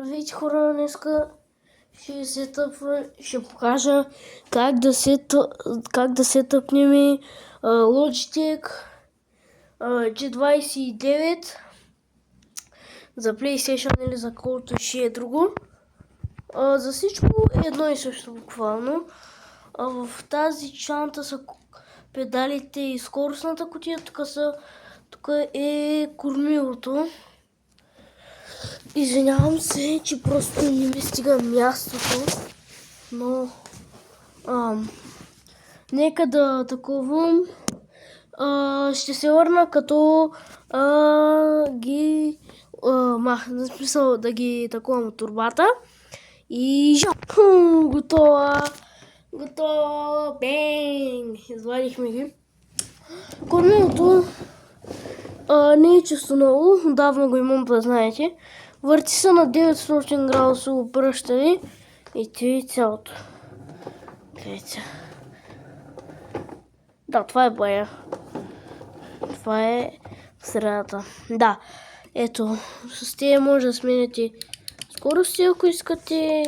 Здравейте хора, днеска ще покажа как да сетъпнем Logitech G29 за PlayStation или за колото ще е друго. За всичко е едно и също буквално. В тази чанта са педалите и скоростната кутия, тук е кормилото. Извинявам се, че просто не ми стига мястото, но нека да таковам. Ще се върна като ги махна, в смисъл да ги таковам от турбата и готова, бенг, извадихме ги. Кормилото не е чисто ново, давно го имам, да знаете. Върти се на 900 градуса обръщане и ти цялото. Да, това е бая. Това е в средата. Да, ето, с тези може да смените скорости, ако искате.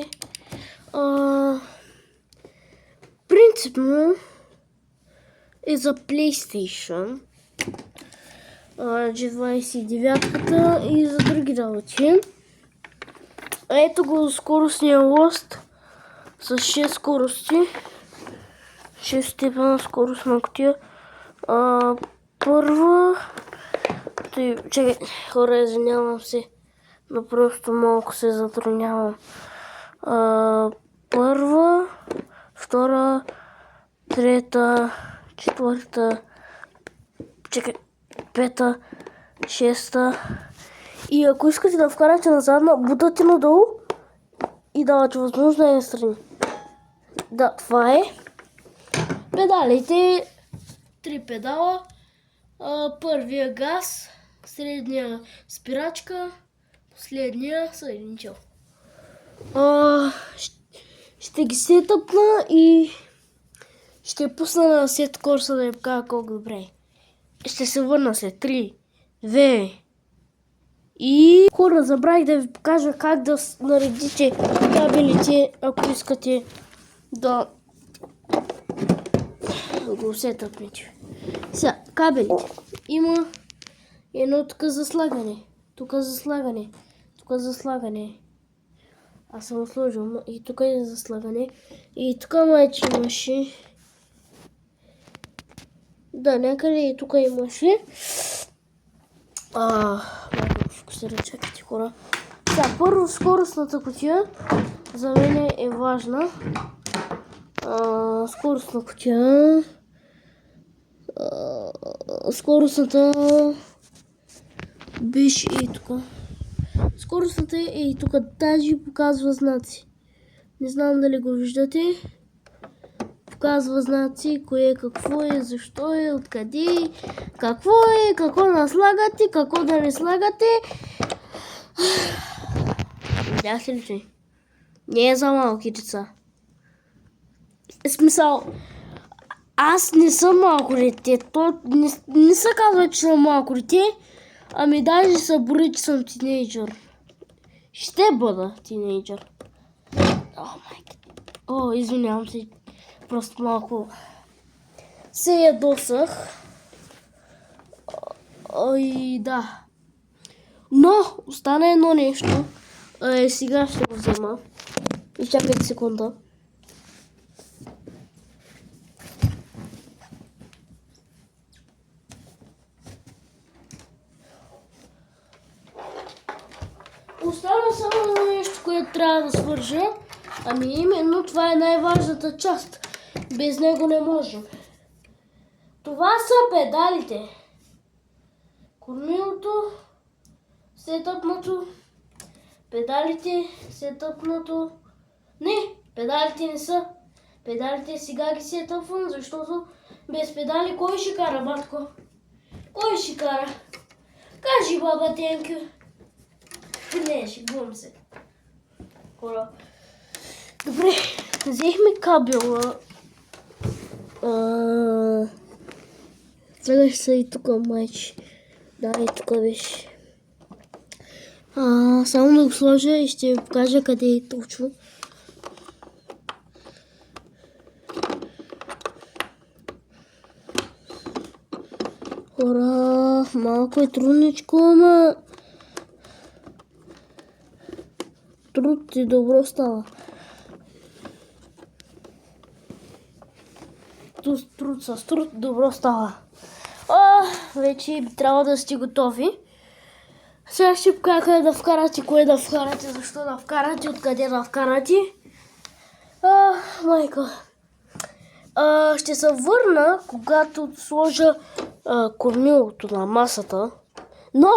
Принципно е за PlayStation. G29-ката и за други работи. Ето го скоростния лост с 6 скорости. 6 степена скоростна кутия. Първа... Чакай, хора, извинявам се, но просто малко се затруднявам. Първа, втора, трета, четвърта, чакай, пета, шеста. И ако искате да вкарате на задна, бутате надолу и давате възможност да я настрани. Да, това е. Педалите, 3 педала. Първия газ, средния спирачка, последния съединител. Ще ги сетъпна и ще пусна на сет корса да ви покажа колко добре. Ще се върна след 3, 2 и... Хора, забравих да ви покажа как да наредите кабелите, ако искате да го сетъпнете. Сега, кабелите. Има едно тук за слагане, тук за слагане, тук за слагане. Аз съм сложил и тук е за слагане. И тук майче имаше. Да, някъде и тук имаше. Фокусира, чакайте хора. Сега, първо скоростната кутия за мен е важна. Скоростна кутия. Скоростната беше и тук. Скоростната е и тук. Тази показва знаци. Не знам дали го виждате. Показва знаци, кое какво е, защо е, откъде, какво е, какво да слагате, какво да не слагате. Видяхте ли, че не е за малки деца? В смисъл, аз не съм малко дете. То не се казва, че съм малко дете, ами даже се бори, че съм тинейджър. Ще бъда тинейджър. Извинявам се. Просто малко се ядосах. И да. Но остана едно нещо. Сега ще го взема. И чакайте секунда. Остана само едно нещо, което трябва да свържа. Ами именно това е най-важната част. Без него не можем. Това са педалите. Кормилото, сетъпното, педалите, сетъпното. Не, педалите не са. Педалите сега ги сетъпвам, защото без педали кой ще кара, батко? Кой ще кара? Кажи, баба Тенко. Не, шегувам се. Хора. Добре, взехме кабела. Следващ са и тук майче. Да, и тук беше. Само да го сложа и ще ви покажа къде е точно. Хора, малко е трудничко, ама труд и добро става. Труд с труд добро става. Вече трябва да сте готови. Сега ще покажа къде да вкарате, кое да вкарате, защо да вкарате, откъде да вкарате. Майка. Ще се върна, когато сложа кормилото на масата. Но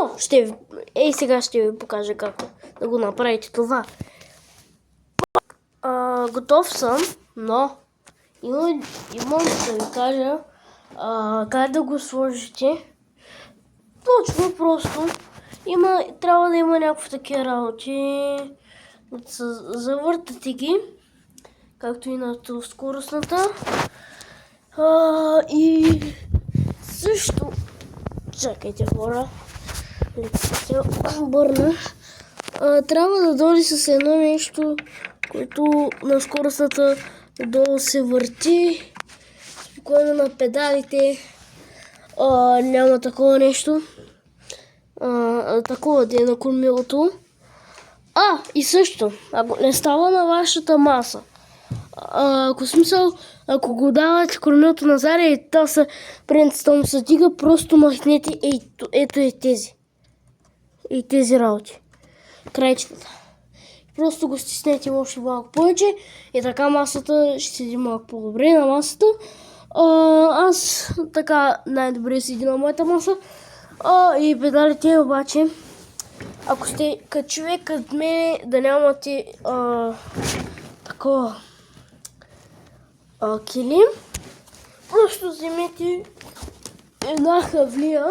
сега ще ви покажа как да го направите това. Готов съм, но имам да ви кажа как да го сложите. Точно просто. Трябва да има някакви такива работи. Завъртате ги, както и на скоростната. И също, чакайте хора, се обърна. Трябва да дойде с едно нещо, което на скоростната долу се върти. Спокойно на педалите няма такова нещо. Такова да е на кормилото. И също, ако не става на вашата маса, ако го давате кормилото назад и принципът му се дига, просто махнете ето тези. И тези работи. Крайчетата. Просто го стиснете още малко повече и така масата ще седи малко по-добре на масата. Аз така най-добре седи на моята маса. И педалите обаче, ако сте като човек като мен, да нямате такова килим, просто вземете една хавлия.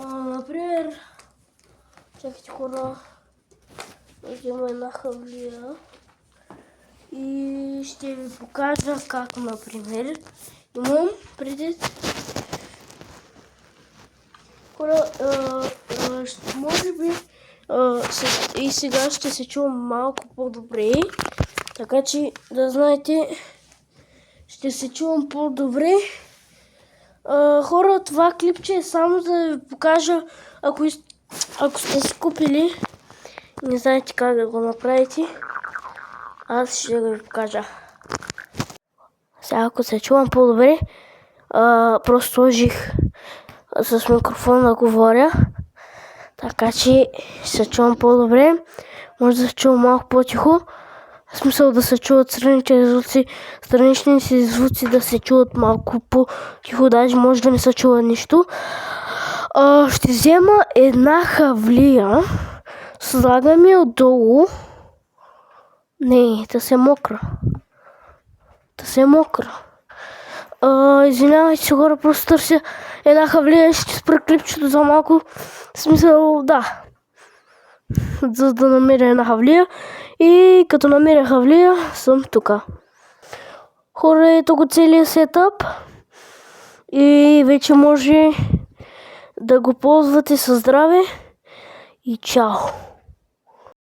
Например, чакайте хора, взема една хавлия и ще ви покажа как, например, имам преди хора, може би и сега ще се чувам малко по-добре, така че да знаете, ще се чувам по-добре. Хора, това клипче е само за да ви покажа, ако сте си купили и не знаете как да го направите, аз ще го ви покажа. Сега ако се чувам по-добре, просто сложих с микрофон да говоря, така че се чувам по-добре. Може да се чувам малко по-тихо. В смисъл да се чуват страничните звуци да се чуват малко по-тихо, даже може да не се чува нищо. Ще взема една хавлия, слагам я отдолу. Не, да се мокра. Извинявайте се хора, просто търся една хавлия, ще спра клипчето за малко. В смисъл, да. За да намеря една хавлия. И като намеря хавлия, съм тука. Хора, ето го целият сетъп. И вече може да го ползвате със здраве. И чао!